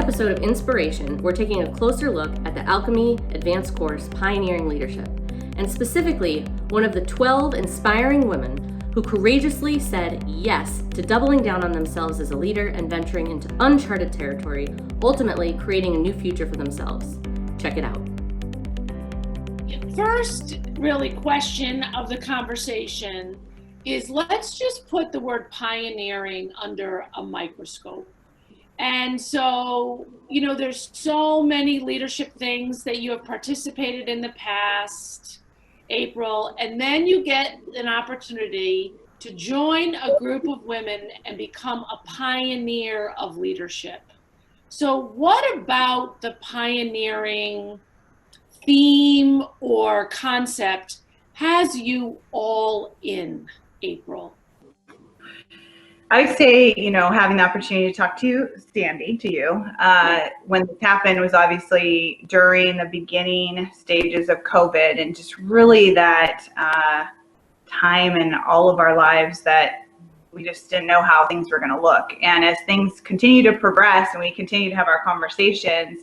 episode of Inspiration, we're taking a closer look at the Alchemy Advanced Course Pioneering Leadership, and specifically one of the 12 inspiring women who courageously said yes to doubling down on themselves as a leader and venturing into uncharted territory, ultimately creating a new future for themselves. Check it out. First, really, question of the conversation is, let's just put the word pioneering under a microscope. And so, there's so many leadership things that you have participated in the past, April, and then you get an opportunity to join a group of women and become a pioneer of leadership. So what about the pioneering theme or concept has you all in, April? I would say, having the opportunity to talk to Sandy, to you, when this happened was obviously during the beginning stages of COVID, and just really that time in all of our lives that we just didn't know how things were going to look. And as things continue to progress and we continue to have our conversations,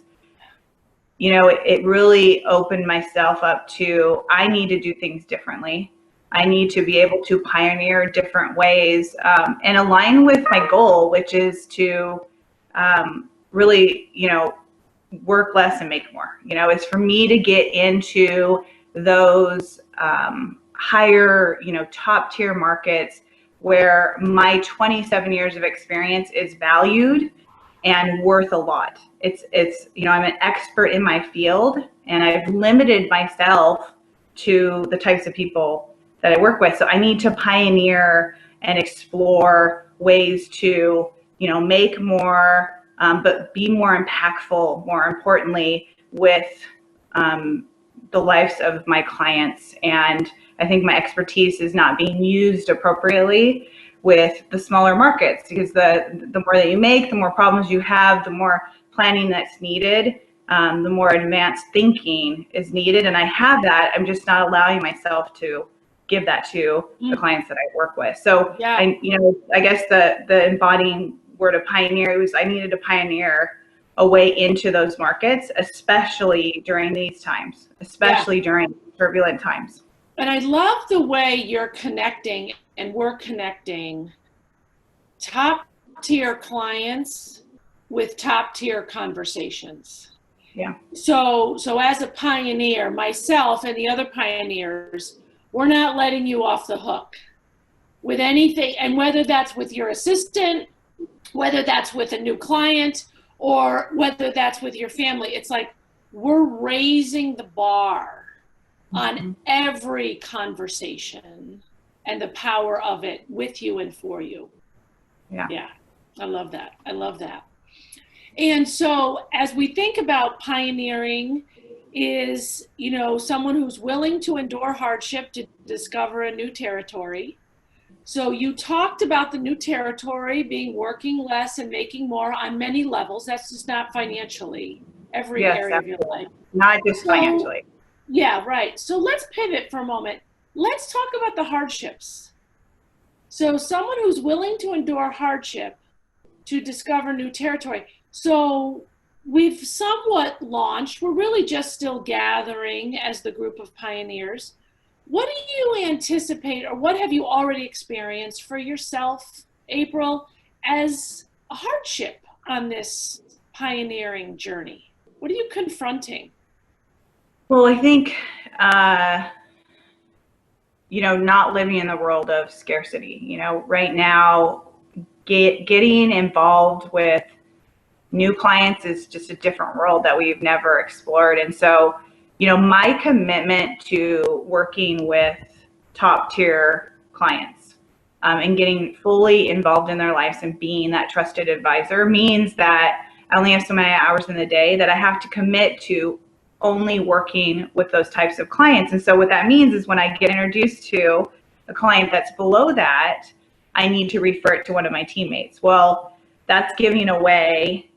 it really opened myself up to, I need to do things differently. I need to be able to pioneer different ways and align with my goal, which is to really, work less and make more. It's for me to get into those higher, top tier markets where my 27 years of experience is valued and worth a lot. It's I'm an expert in my field, and I've limited myself to the types of people that I work with. So I need to pioneer and explore ways to, make more, but be more impactful, more importantly, with the lives of my clients. And I think my expertise is not being used appropriately with the smaller markets, because the more that you make, the more problems you have, the more planning that's needed, the more advanced thinking is needed. And I have that. I'm just not allowing myself to give that to the clients that I work with. So yeah. I guess the embodying word of pioneer was, I needed to pioneer a way into those markets, especially during these times, during turbulent times. And I love the way you're connecting, and we're connecting top tier clients with top tier conversations. Yeah. So as a pioneer, myself and the other pioneers, we're not letting you off the hook with anything. And whether that's with your assistant, whether that's with a new client, or whether that's with your family, it's like we're raising the bar on every conversation and the power of it with you and for you. Yeah. I love that. And so as we think about pioneering, is, someone who's willing to endure hardship to discover a new territory. So you talked about the new territory being working less and making more on many levels. That's just not financially, every area of your life. Not just financially. Yeah, right. So let's pivot for a moment. Let's talk about the hardships. So someone who's willing to endure hardship to discover new territory. So we've somewhat launched, we're really just still gathering as the group of pioneers. What do you anticipate, or what have you already experienced for yourself, April, as a hardship on this pioneering journey? What are you confronting? Well, I think, not living in the world of scarcity. Right now, getting involved with new clients is just a different world that we've never explored. And so, my commitment to working with top tier clients and getting fully involved in their lives and being that trusted advisor means that I only have so many hours in the day that I have to commit to only working with those types of clients. And so what that means is when I get introduced to a client that's below that, I need to refer it to one of my teammates. Well, that's giving away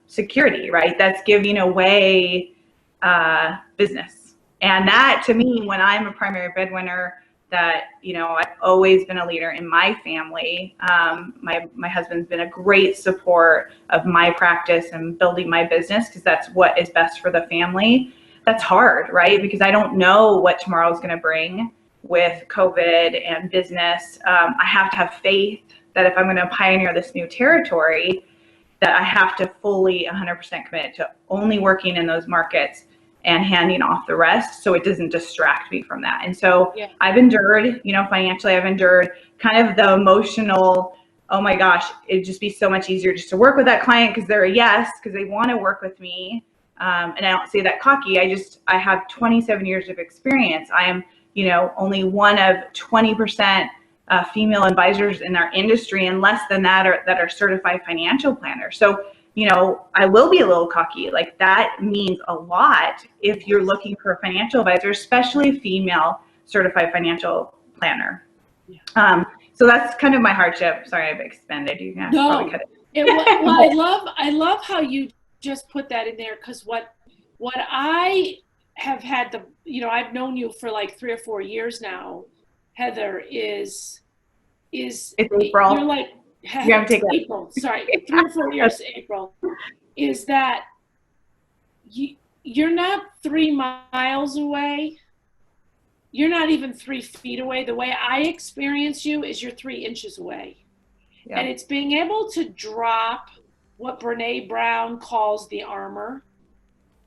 security, right? That's giving away business. And that, to me, when I'm a primary breadwinner that, I've always been a leader in my family. My husband's been a great support of my practice and building my business because that's what is best for the family. That's hard, right? Because I don't know what tomorrow is going to bring with COVID and business. I have to have faith that if I'm going to pioneer this new territory, that I have to fully 100% commit to only working in those markets and handing off the rest so it doesn't distract me from that. And so I've endured, financially, I've endured kind of the emotional, oh my gosh, it'd just be so much easier just to work with that client because they're a yes, because they want to work with me. And I don't say that cocky. I have 27 years of experience. I am, only one of 20% female advisors in our industry, and less than that are certified financial planners. So, I will be a little cocky. Like, that means a lot if you're looking for a financial advisor, especially a female certified financial planner. So that's kind of my hardship. Sorry, I've expanded. You can probably cut it. Well, I love how you just put that in there, because what I have had I've known you for like 3 or 4 years now, Heather, is it's April. You're like, April, sorry, 3 or 4 years, April, is that you're not 3 miles away. You're not even 3 feet away. The way I experience you is you're 3 inches away. Yeah. And it's being able to drop what Brene Brown calls the armor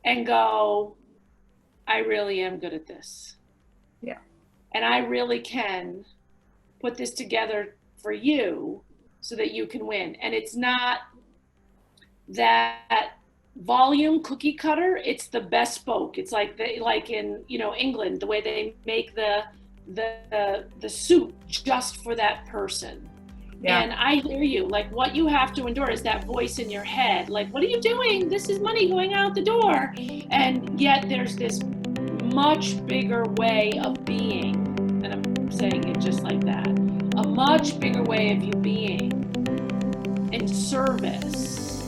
and go, I really am good at this. Yeah. And I really can put this together for you so that you can win. And it's not that volume cookie cutter, it's the bespoke. It's like in England, the way they make the suit just for that person. Yeah. And I hear you. Like, what you have to endure is that voice in your head. Like, what are you doing? This is money going out the door. And yet there's this much bigger way of being, and I'm saying it just like that, a much bigger way of you being in service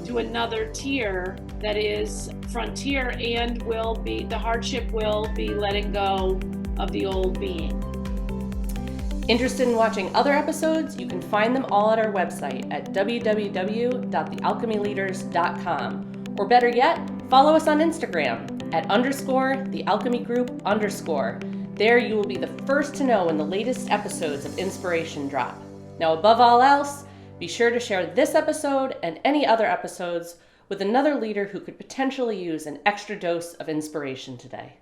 to another tier that is frontier, and the hardship will be letting go of the old being. Interested in watching other episodes? You can find them all at our website at www.thealchemyleaders.com. Or better yet, follow us on Instagram at _thealchemygroup_. There you will be the first to know when the latest episodes of Inspiration drop. Now, above all else, be sure to share this episode and any other episodes with another leader who could potentially use an extra dose of inspiration today.